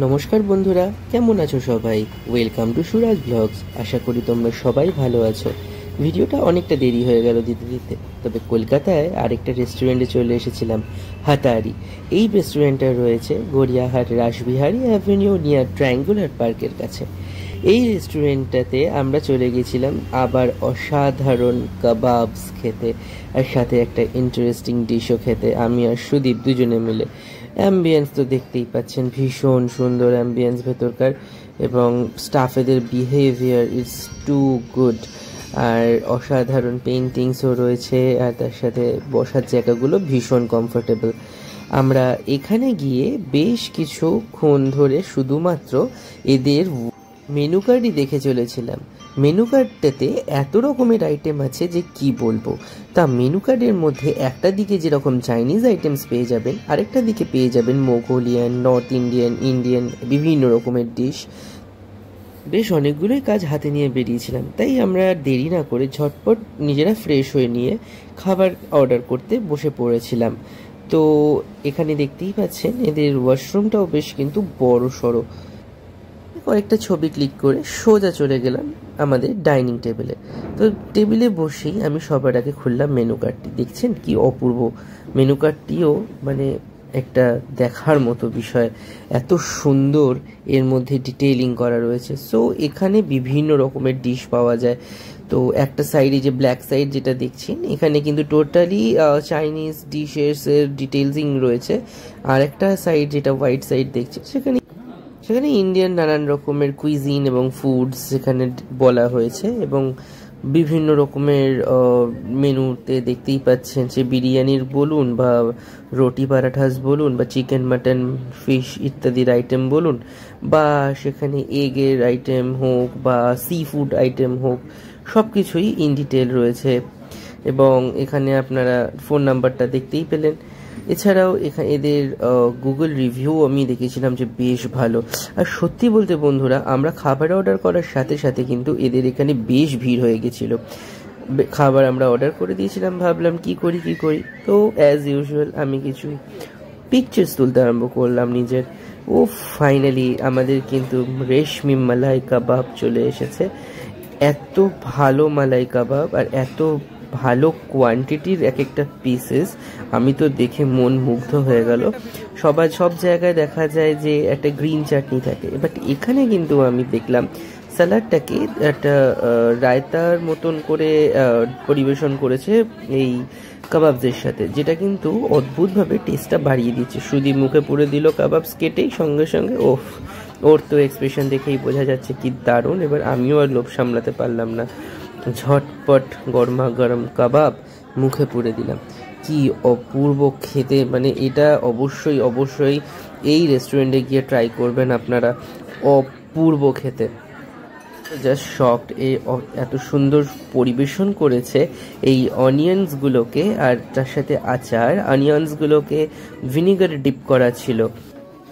নমস্কার বন্ধুরা, কেমন আছো সবাই? Welcome to Suraj blogs. আশা করি তোমরা সবাই ভালো আছো। ভিডিওটা অনেকটা দেরি হয়ে গেল দিতে, তবে কলকাতায় আরেকটা রেস্টুরেন্টে চলে এসেছিলাম, হাতারি। এই রেস্টুরেন্টটা রয়েছে Gariahat Rashbehari avenue near triangular পার্কের কাছে। এই রেস্টুরেন্টটাতে আমরা চলে গেছিলাম আবার অসাধারণ কাবাবস খেতে, আর সাথে একটা ইন্টারেস্টিং ডিশও খেতে, আমি আর সুদীপ দুজনে মিলে। অ্যাম্বিয়েন্স তো দেখতেই পাচ্ছেন, ভীষণ সুন্দর অ্যাম্বিয়েন্স ভেতরকার, এবং স্টাফেদের বিহেভিয়ার ইজ টু গুড। আর অসাধারণ পেন্টিংসও রয়েছে, আর তার সাথে বসার জায়গাগুলো ভীষণ কমফোর্টেবল। আমরা এখানে গিয়ে বেশ কিছুক্ষণ ধরে শুধুমাত্র এদের মেনু কার্ডই দেখে চলেছিলাম। মেনু কার্ডটাতে এত রকমের আইটেম আছে যে কি বলবো। তা মেনু কার্ডের মধ্যে একটা দিকে যেরকম চাইনিজ আইটেমস পেয়ে যাবেন, আরেকটা দিকে পেয়ে যাবেন মোগোলিয়ান, নর্থ ইন্ডিয়ান, ইন্ডিয়ান বিভিন্ন রকমের ডিশ। বেশ অনেকগুলোই কাজ হাতে নিয়ে বেরিয়েছিলাম, তাই আমরা দেরি না করে ঝটপট নিজেরা ফ্রেশ হয়ে নিয়ে খাবার অর্ডার করতে বসে পড়েছিলাম। তো এখানে দেখতেই পাচ্ছেন এদের ওয়াশরুমটাও বেশ কিন্তু বড় সড়ো। কয়েকটা ছবি ক্লিক করে সোজা চলে গেলাম আমাদের ডাইনিং টেবিলে। তো টেবিলে বসেই আমি সবার আগে খুললাম মেনু কার্ডটি। দেখছেন কি অপূর্ব মেনু কার্ডটিও, মানে একটা দেখার মতো বিষয়, এত সুন্দর এর মধ্যে ডিটেইলিং করা রয়েছে। সো এখানে বিভিন্ন রকমের ডিশ পাওয়া যায়। তো একটা সাইডে যে ব্ল্যাক সাইড যেটা দেখছেন, এখানে কিন্তু টোটালি চাইনিজ ডিশের ডিটেলসিং রয়েছে। আর একটা সাইড যেটা হোয়াইট সাইড দেখছেন, সেখানে ইন্ডিয়ান নানান রকমের কুইজিন এবং ফুডস সেখানে বলা হয়েছে, এবং বিভিন্ন রকমের মেনুতে দেখতেই পাচ্ছেন, সে বিরিয়ানির বলুন বা রুটি পরাঠাস বলুন বা চিকেন মাটন ফিশ ইত্যাদির আইটেম বলুন, বা সেখানে এগের আইটেম হোক বা সি ফুড আইটেম হোক, সব কিছুই ইন ডিটেল রয়েছে। এবং এখানে আপনারা ফোন নাম্বারটা দেখতেই পেলেন। এছাড়াও এখানে এদের গুগল রিভিউ আমি দেখেছিলাম যে বেশ ভালো। আর সত্যি বলতে বন্ধুরা, আমরা খাবার অর্ডার করার সাথে সাথে কিন্তু এদের এখানে বেশ ভিড় হয়ে গেছিলো। খাবার আমরা অর্ডার করে দিয়েছিলাম, ভাবলাম কি করি। তো অ্যাজ ইউজুয়াল আমি কিছু পিকচার্স তুলতে আরম্ভ করলাম নিজের। ও ফাইনালি আমাদের কিন্তু রেশমি মালাই কাবাব চলে এসেছে। এত ভালো মালাই কাবাব আর এত ভালো কোয়ান্টিটির এক একটা পিসেস, আমি তো দেখে মন মুগ্ধ হয়ে গেল। সব জায়গায় দেখা যায় যে একটা গ্রিন চাটনি থাকে, বাট এখানে কিন্তু আমি দেখলাম স্যালাডটাকে একটা রায়তার মতন করে পরিবেশন করেছে এই কাবাবসের সাথে, যেটা কিন্তু অদ্ভুতভাবে টেস্টটা বাড়িয়ে দিচ্ছে। শুধু মুখে পুরে দিল কাবাবস কেটেই, সঙ্গে সঙ্গে ওর তো এক্সপ্রেশন দেখেই বোঝা যাচ্ছে কি দারুণ। এবার আমিও আর লোভ সামলাতে পারলাম না, ঝটপট গরমা গরম কাবাব মুখে পুরে দিলাম। কি অপূর্ব খেতে, মানে এটা অবশ্যই এই রেস্টুরেন্টে গিয়ে ট্রাই করবেন আপনারা। অপূর্ব খেতে, জাস্ট শকড। এত সুন্দর পরিবেশন করেছে এই অনিয়ন্সগুলোকে, আর তার সাথে আচার। অনিয়ন্সগুলোকে ভিনিগার ডিপ করা ছিল,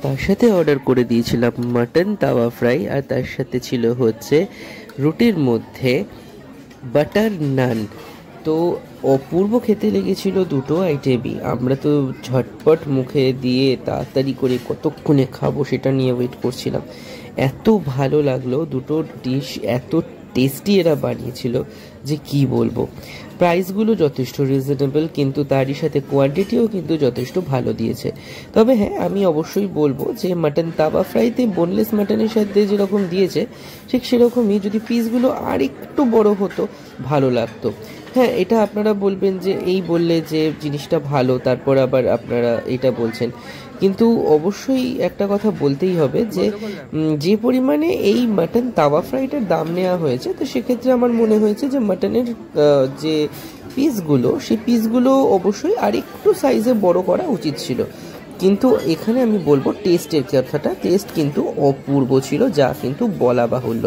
তার সাথে অর্ডার করে দিয়েছিলাম মাটন তাওয়া ফ্রাই, আর তার সাথে ছিল হচ্ছে রুটির মধ্যে বাটার নান। তো অপূর্ব খেতে লেগেছিল দুটো আইটেমই। আমরা তো ঝটপট মুখে দিয়ে তাড়াতাড়ি করে কতক্ষণে খাবো সেটা নিয়ে ওয়েট করছিলাম। এত ভালো লাগলো দুটো ডিশ, এত টেস্টি এরা বানিয়েছিল যে কি বলবো। প্রাইসগুলো যথেষ্ট রিজনেবল, কিন্তু তারই সাথে কোয়ান্টিটিও কিন্তু যথেষ্ট ভালো দিয়েছে। তবে হ্যাঁ, আমি অবশ্যই বলবো যে মাটন তাওয়া ফ্রাইতে বোনলেস মাটনের সাথে যেরকম দিয়েছে, ঠিক সেরকমই যদি পিসগুলো আর একটু বড় হতো ভালো লাগতো। হ্যাঁ, এটা আপনারা বলবেন যে এই বললে যে জিনিসটা ভালো, তারপর আবার আপনারা এটা বলছেন, কিন্তু অবশ্যই একটা কথা বলতেই হবে যে যে পরিমাণে এই মাটন তাওয়া ফ্রাইটার দাম নেওয়া হয়েছে, তো সেক্ষেত্রে আমার মনে হয়েছে যে মাটনের যে পিসগুলো, সেই পিসগুলো অবশ্যই আর একটু সাইজে বড় করা উচিত ছিল। কিন্তু এখানে আমি বলবো টেস্টের কথাটা, টেস্ট কিন্তু অপূর্ব ছিল, যা কিন্তু বলা বাহুল্য।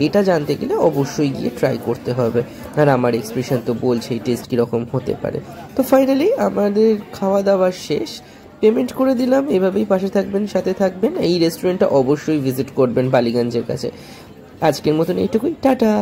এটা জানতে গেলে অবশ্যই গিয়ে ট্রাই করতে হবে, আর আমার এক্সপ্রেশন তো বলছেই টেস্ট কীরকম হতে পারে। তো ফাইনালি আমাদের খাওয়া দাওয়া শেষ, পেমেন্ট করে দিলাম। এভাবেই পাশে থাকবেন, সাথে থাকবেন। এই রেস্টুরেন্টটা অবশ্যই ভিজিট করবেন বালিগঞ্জের কাছে। আজকের মতন এইটুকুই, টাটা।